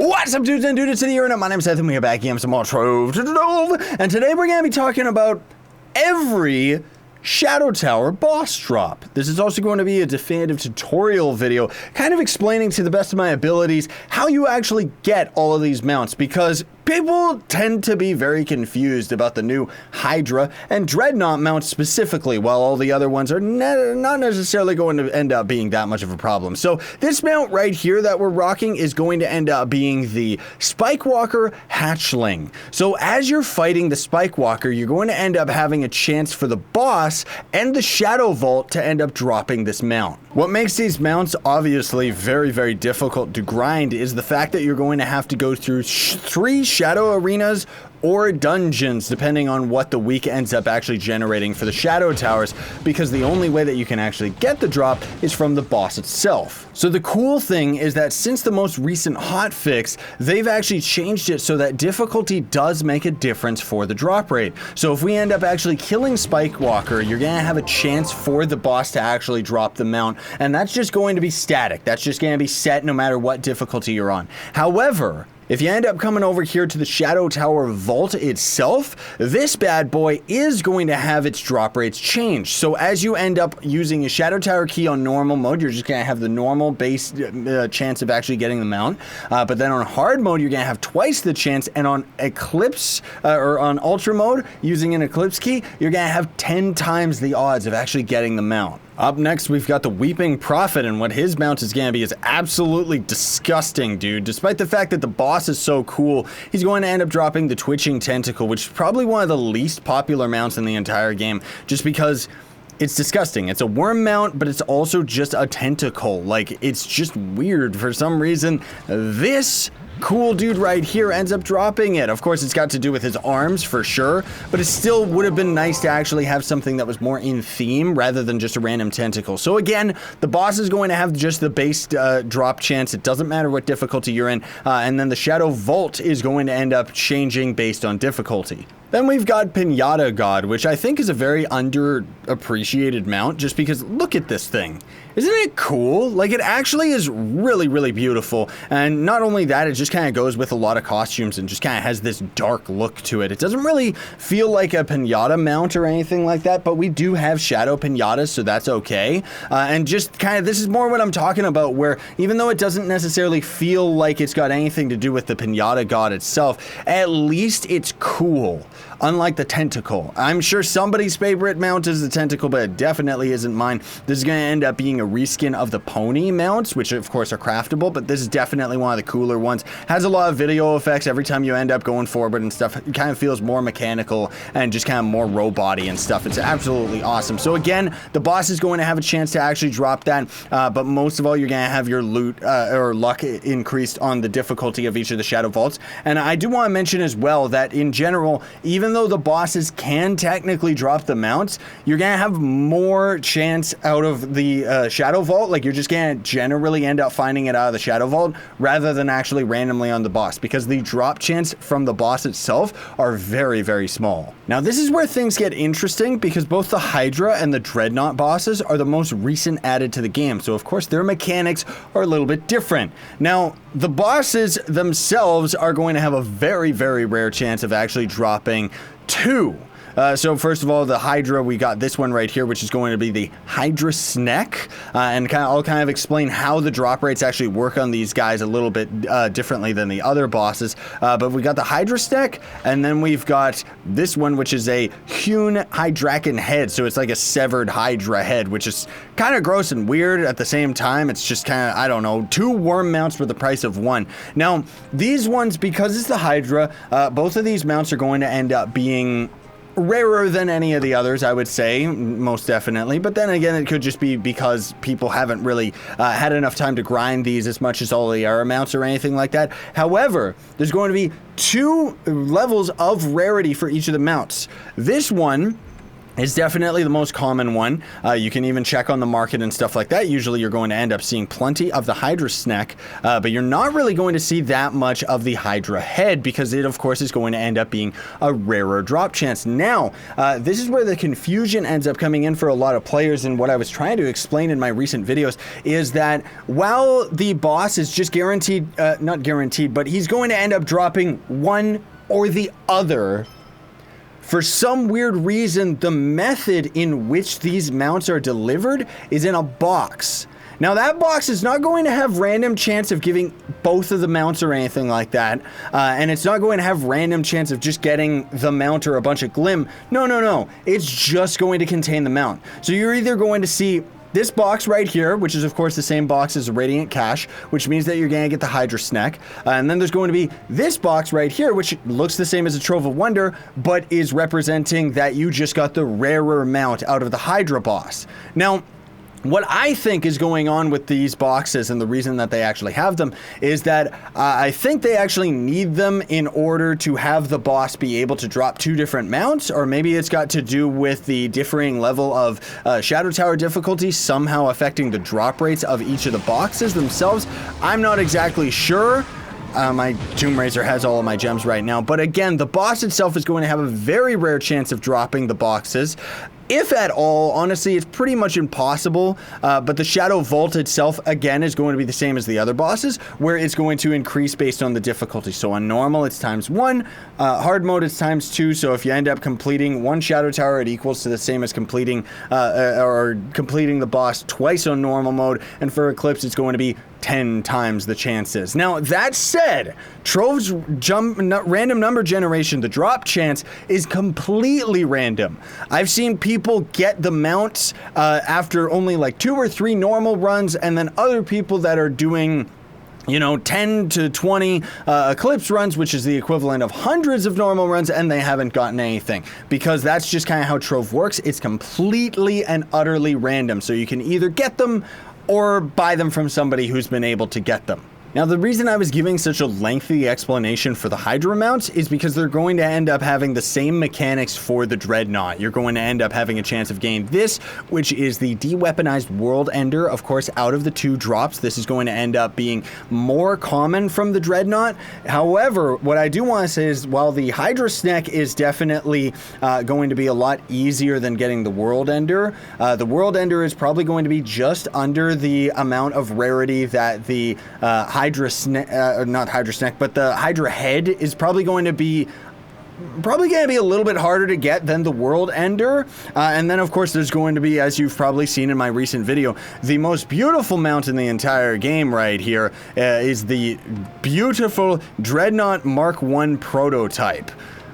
What's up, dudes and dudettes to the internet? My name's Seth and we are back again with some more Trove. And today we're going to be talking about every Shadow Tower boss drop. This is also going to be a definitive tutorial video, kind of explaining to the best of my abilities how you actually get all of these mounts, because people tend to be very confused about the new Hydra and Dreadnought mounts specifically, while all the other ones are not necessarily going to end up being that much of a problem. So this mount right here that we're rocking is going to end up being the Spikewalker Hatchling. So as you're fighting the Spikewalker, you're going to end up having a chance for the boss and the Shadow Vault to end up dropping this mount. What makes these mounts obviously very, very difficult to grind is the fact that you're going to have to go through 3 Shadow Arenas or dungeons, depending on what the week ends up actually generating for the Shadow Towers, because the only way that you can actually get the drop is from the boss itself. So the cool thing is that since the most recent hotfix, they've actually changed it so that difficulty does make a difference for the drop rate. So if we end up actually killing Spikewalker, you're gonna have a chance for the boss to actually drop the mount, and that's just going to be static. That's just gonna be set no matter what difficulty you're on. However, if you end up coming over here to the Shadow Tower Vault itself, this bad boy is going to have its drop rates changed. So as you end up using a Shadow Tower key on normal mode, you're just going to have the normal base chance of actually getting the mount. But then on hard mode, you're going to have twice the chance. And on Eclipse, or on Ultra mode, using an Eclipse Key, you're going to have 10 times the odds of actually getting the mount. Up next, we've got the Weeping Prophet, and what his mount is going to be is absolutely disgusting, dude. Despite the fact that the boss is so cool, he's going to end up dropping the Twitching Tentacle, which is probably one of the least popular mounts in the entire game, just because it's disgusting. It's a worm mount, but it's also just a tentacle. Like, it's just weird. For some reason, this cool dude right here ends up dropping it. Of course, it's got to do with his arms for sure, but it still would have been nice to actually have something that was more in theme rather than just a random tentacle. So again, the boss is going to have just the base drop chance. It doesn't matter what difficulty you're in. And then the Shadow Vault is going to end up changing based on difficulty. Then we've got Pinata God, which I think is a very underappreciated mount, just because look at this thing. Isn't it cool? Like, it actually is really, really beautiful. And not only that, it just kind of goes with a lot of costumes and just kind of has this dark look to it. It doesn't really feel like a pinata mount or anything like that, but we do have shadow pinatas, so that's okay. And just kind of, this is more what I'm talking about, where even though it doesn't necessarily feel like it's got anything to do with the Pinata God itself, at least it's cool. Unlike the Tentacle. I'm sure somebody's favorite mount is the Tentacle, but it definitely isn't mine. This is going to end up being a reskin of the Pony mounts, which of course are craftable, but this is definitely one of the cooler ones. Has a lot of video effects every time you end up going forward and stuff. It kind of feels more mechanical and just kind of more robot-y and stuff. It's absolutely awesome. So again, the boss is going to have a chance to actually drop that, but most of all, you're going to have your loot or luck increased on the difficulty of each of the Shadow Vaults. And I do want to mention as well that in general, even though the bosses can technically drop the mounts, you're gonna have more chance out of the Shadow Vault. Like, you're just gonna generally end up finding it out of the Shadow Vault rather than actually randomly on the boss, because the drop chance from the boss itself are very, very small. Now, this is where things get interesting, because both the Hydra and the Dreadnought bosses are the most recent added to the game, so of course their mechanics are a little bit different. Now, the bosses themselves are going to have a very, very rare chance of actually dropping 2. So first of all, the Hydra, we got this one right here, which is going to be the Hydra Snek, and I'll kind of explain how the drop rates actually work on these guys a little bit differently than the other bosses. But we got the Hydra Snek, and then we've got this one, which is a Hewn Hydrakken head. So it's like a severed Hydra head, which is kind of gross and weird at the same time. It's just kind of, I don't know, 2 worm mounts for the price of 1. Now, these ones, because it's the Hydra, both of these mounts are going to end up being rarer than any of the others, I would say, most definitely. But then again, it could just be because people haven't really had enough time to grind these as much as all the arrow mounts or anything like that. However, there's going to be 2 levels of rarity for each of the mounts. This one is definitely the most common one. You can even check on the market and stuff like that. Usually you're going to end up seeing plenty of the Hydra Snek, but you're not really going to see that much of the Hydra head because it, of course, is going to end up being a rarer drop chance. Now, this is where the confusion ends up coming in for a lot of players, and what I was trying to explain in my recent videos is that while the boss is just guaranteed, not guaranteed, but he's going to end up dropping one or the other. For some weird reason, the method in which these mounts are delivered is in a box. Now, that box is not going to have random chance of giving both of the mounts or anything like that, and it's not going to have random chance of just getting the mount or a bunch of glim. No. It's just going to contain the mount. So you're either going to see this box right here, which is of course the same box as the Radiant Cache, which means that you're going to get the Hydra Snek. And then there's going to be this box right here, which looks the same as a Trove of Wonder, but is representing that you just got the rarer mount out of the Hydra boss. Now, what I think is going on with these boxes, and the reason that they actually have them, is that I think they actually need them in order to have the boss be able to drop two different mounts, or maybe it's got to do with the differing level of Shadow Tower difficulty somehow affecting the drop rates of each of the boxes themselves. I'm not exactly sure. My Tomb Raiser has all of my gems right now, but again, the boss itself is going to have a very rare chance of dropping the boxes. If at all, honestly, it's pretty much impossible, but the Shadow Vault itself, again, is going to be the same as the other bosses, where it's going to increase based on the difficulty. So on normal, it's ×1, hard mode, it's ×2, so if you end up completing one Shadow Tower, it equals to the same as completing the boss twice on normal mode, and for Eclipse, it's going to be 10 times the chances. Now, that said, Trove's random number generation, the drop chance, is completely random. I've seen people get the mounts after only like 2 or 3 normal runs, and then other people that are doing, you know, 10 to 20 Eclipse runs, which is the equivalent of hundreds of normal runs, and they haven't gotten anything. Because that's just kind of how Trove works. It's completely and utterly random. So you can either get them or buy them from somebody who's been able to get them. Now, the reason I was giving such a lengthy explanation for the Hydra mounts is because they're going to end up having the same mechanics for the Dreadnought. You're going to end up having a chance of getting this, which is the De-Weaponized Worldender. Of course, out of the 2 drops, this is going to end up being more common from the Dreadnought. However, what I do want to say is, while the Hydra Snek is definitely going to be a lot easier than getting the Worldender, the Worldender is probably going to be just under the amount of rarity that the Hydra Snek, not Hydra Snek, but the Hydra head is probably going to be a little bit harder to get than the Worldender. And then, of course, there's going to be, as you've probably seen in my recent video, the most beautiful mount in the entire game right here is the beautiful Dreadnought Mark I prototype,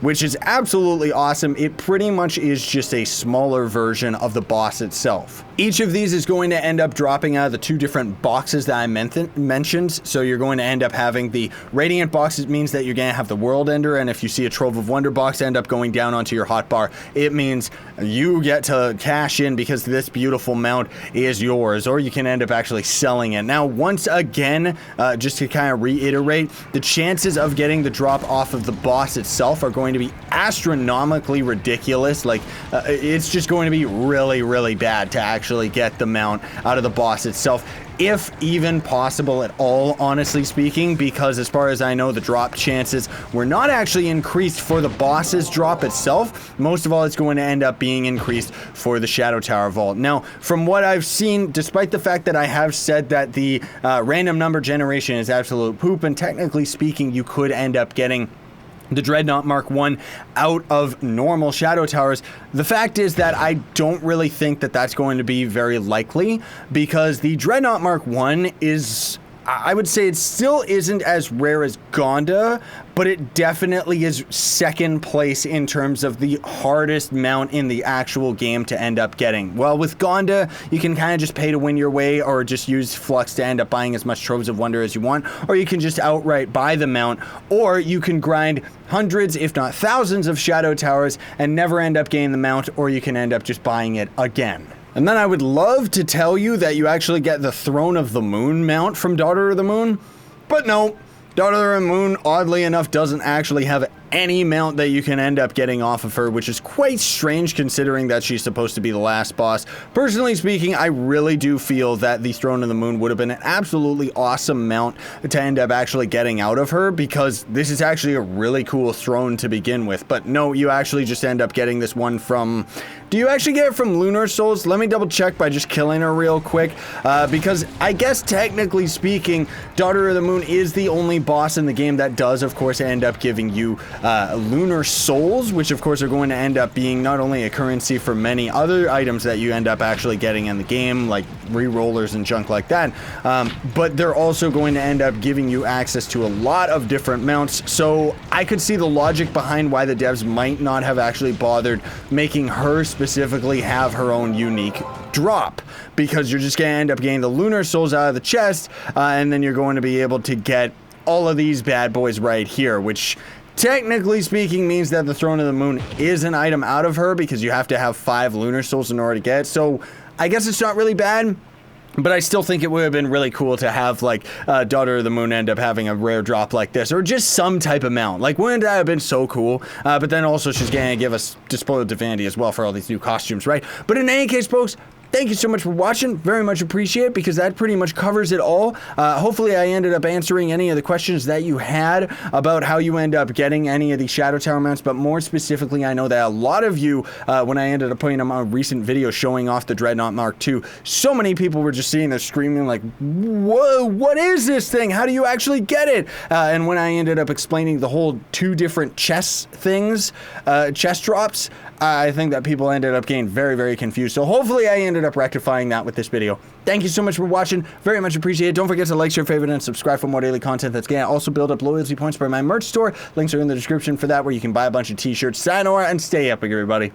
which is absolutely awesome. It pretty much is just a smaller version of the boss itself. Each of these is going to end up dropping out of the 2 different boxes that I mentioned. So you're going to end up having the Radiant box. It means that you're going to have the Worldender, and if you see a Trove of Wonder box end up going down onto your hotbar, it means you get to cash in because this beautiful mount is yours, or you can end up actually selling it. Now, once again, just to kind of reiterate, the chances of getting the drop off of the boss itself are going to be astronomically ridiculous. Like, it's just going to be really, really bad to actually get the mount out of the boss itself, if even possible at all, honestly speaking, because as far as I know, the drop chances were not actually increased for the boss's drop itself. Most of all, it's going to end up being increased for the Shadow Tower Vault. Now, from what I've seen, despite the fact that I have said that the random number generation is absolute poop, and technically speaking, you could end up getting the Dreadnought Mark I out of normal Shadow Towers, the fact is that I don't really think that that's going to be very likely, because the Dreadnought Mark I is, I would say, it still isn't as rare as Gonda, but it definitely is second place in terms of the hardest mount in the actual game to end up getting. Well, with Gonda, you can kind of just pay to win your way, or just use Flux to end up buying as much Troves of Wonder as you want, or you can just outright buy the mount, or you can grind hundreds, if not thousands, of Shadow Towers and never end up getting the mount, or you can end up just buying it again. And then I would love to tell you that you actually get the Throne of the Moon mount from Daughter of the Moon, but no. Daughter of the Moon, oddly enough, doesn't actually have any mount that you can end up getting off of her, which is quite strange considering that she's supposed to be the last boss. Personally speaking, I really do feel that the Throne of the Moon would have been an absolutely awesome mount to end up actually getting out of her, because this is actually a really cool throne to begin with. But no, you actually just end up getting this one from... Do you actually get it from Lunar Souls? Let me double check by just killing her real quick, because I guess technically speaking, Daughter of the Moon is the only boss in the game that does, of course, end up giving you Lunar Souls, which of course are going to end up being not only a currency for many other items that you end up actually getting in the game, like re-rollers and junk like that, but they're also going to end up giving you access to a lot of different mounts. So I could see the logic behind why the devs might not have actually bothered making her specifically have her own unique drop, because you're just going to end up getting the Lunar Souls out of the chest, and then you're going to be able to get all of these bad boys right here, which technically speaking means that the Throne of the Moon is an item out of her, because you have to have 5 Lunar Souls in order to get it. So I guess it's not really bad, but I still think it would have been really cool to have, like, Daughter of the Moon end up having a rare drop like this, or just some type of mount. Like, wouldn't that have been so cool? But then also she's going to give us Despoiled Divinity as well for all these new costumes, right? But in any case, folks, thank you so much for watching. Very much appreciate it, because that pretty much covers it all. Hopefully I ended up answering any of the questions that you had about how you end up getting any of these Shadow Tower mounts, but more specifically, I know that a lot of you, when I ended up putting them on a recent video showing off the Dreadnought Mark II, so many people were just sitting there screaming like, whoa, what is this thing? How do you actually get it? And when I ended up explaining the whole 2 different chest things, chest drops, I think that people ended up getting very, very confused. So hopefully I ended up rectifying that with this video. Thank you so much for watching. Very much appreciate it. Don't forget to like, share, favorite, and subscribe for more daily content that's going to also build up loyalty points for my merch store. Links are in the description for that, where you can buy a bunch of t-shirts. Sayonara and stay epic, everybody.